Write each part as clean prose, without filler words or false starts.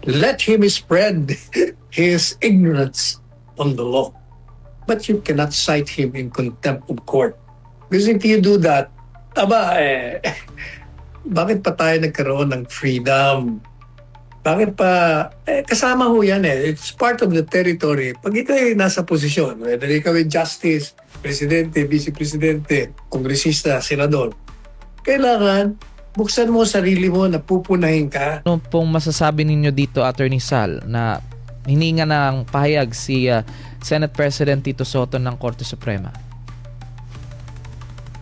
let him spread his ignorance on the law. But you cannot cite him in contempt of court. Because if you do that, bakit pa tayo nagkaroon ng freedom? Bakit pa, kasama ho yan It's part of the territory. Pag ikaw ay nasa posisyon, whether ikaw ay justice, presidente, vice-presidente, kongresista, senador, kailangan buksan mo sarili mo na pupunahin ka. Ano pong masasabi ninyo dito, Attorney Sal, na hininga ng pahayag si Senate President Tito Sotto ng Korte Suprema?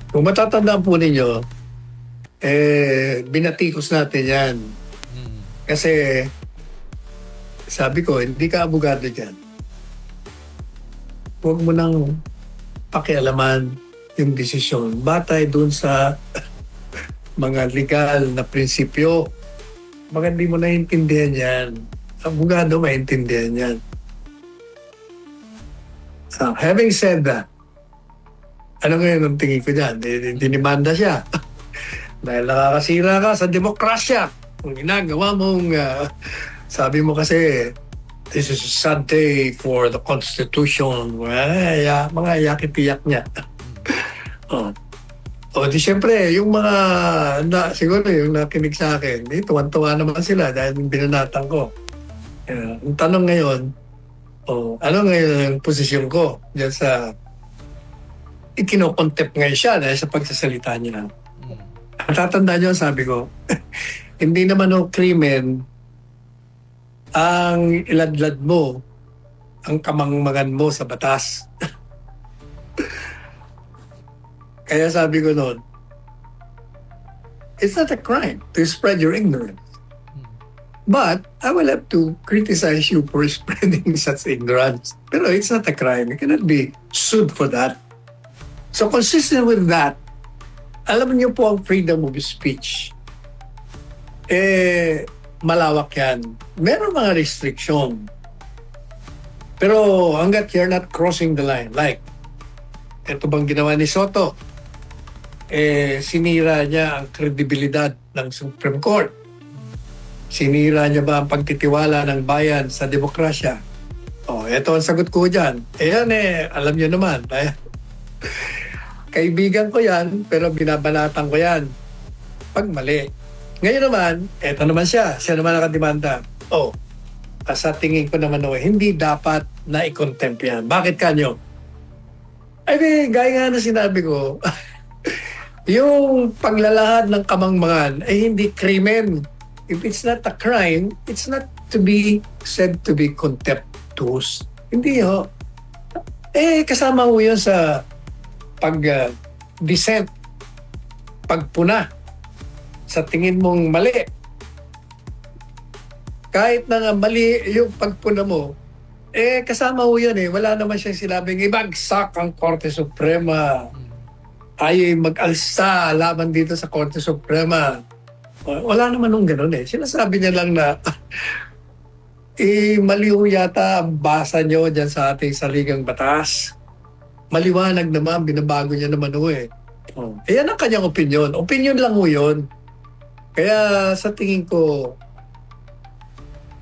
Kung matatandaan po ninyo, binatikos natin yan. Kasi sabi ko, hindi ka abogado dyan. Huwag mo nang pakialaman yung desisyon. Batay dun sa mga legal na prinsipyo. Baka hindi mo naiintindihan yan. Abogado maintindihan yan. Having said that, ano ngayon ang tingin ko dyan? Dinimanda siya. Dahil nakakasira ka sa demokrasya. Kung ginagawa mong, sabi mo kasi, this is a sad day for the Constitution. Mga yakit-iyak niya. Di siyempre, yung mga, siguro yung nakinig sa akin, tuwan-tuwa naman sila dahil binanatan ko. Ang tanong ngayon, ano ngayon ang posisyon ko dyan sa, ikinokontempt ngayon siya dahil sa pagsasalita niya. Ang tatanda niyo, sabi ko, hindi naman krimen ang iladlad mo, ang kamangmangan mo sa batas. Kaya sabi ko noon, it's not a crime to spread your ignorance. But I will have to criticize you for spreading such ignorance. Pero it's not a crime. You cannot be sued for that. So consistent with that, alam niyo po ang freedom of speech. Malawak yan. Meron mga restriction. Pero hanggat you're not crossing the line, like, ito bang ginawa ni Soto? Sinira niya ang kredibilidad ng Supreme Court. Sinira niya ba ang pagtitiwala ng bayan sa demokrasya? Ito ang sagot ko dyan. Alam niyo naman. Kaibigan ko yan, pero binabanatan ko yan. Pag mali. Ngayon naman, eto naman siya. Siya naman nakademanda. Sa tingin ko naman hindi dapat na i-contempt yan. Bakit kanyo? Gaya nga na sinabi ko, yung paglalahad ng kamangmangan ay hindi krimen. If it's not a crime, it's not to be said to be contemptuous. Hindi ho. Kasama mo yun sa pag-dissent, pagpuna sa tingin mong mali. Kahit na nga mali yung pagpuna mo, kasama mo yun Wala naman siyang sinabing ibagsak ang Korte Suprema. Ay mag-alsa laban dito sa Korte Suprema. Wala naman nung ganun Sinasabi niya lang na mali ho yata ang basa niyo dyan sa ating saligang batas. Maliwanag naman, binabago niya naman yan ang kanyang opinion. Opinion lang ho yun. Kaya sa tingin ko,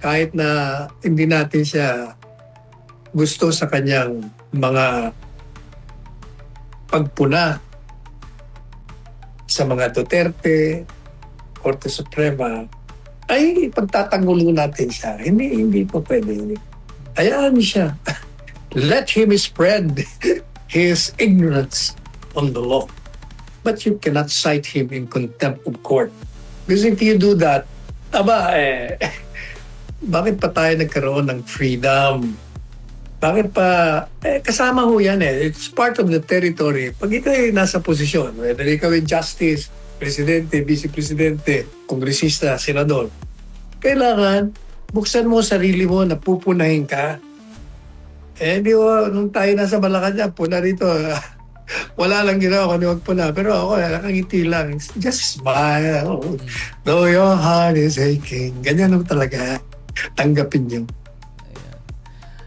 kahit na hindi natin siya gusto sa kanyang mga pagpuna sa mga Duterte, Korte Suprema, ay pagtatanggol natin siya. Hindi po pwede. Hayaan siya. Let him spread his ignorance on the law. But you cannot cite him in contempt of court. Because if you do that, bakit pa tayo nagkaroon ng freedom? Bakit pa, kasama ho yan It's part of the territory. Pag ikaw ay nasa posisyon, whether ikaw ay justice, presidente, vice-presidente, kongresista, senador, kailangan buksan mo sarili mo na pupunahin ka. Nung tayo nasa Malacanang, puna rito, wala lang ginawa kung magpuna. Pero ako, nakangiti lang. Just smile. Though your heart is aching. Ganyan naman talaga. Tanggapin niyo.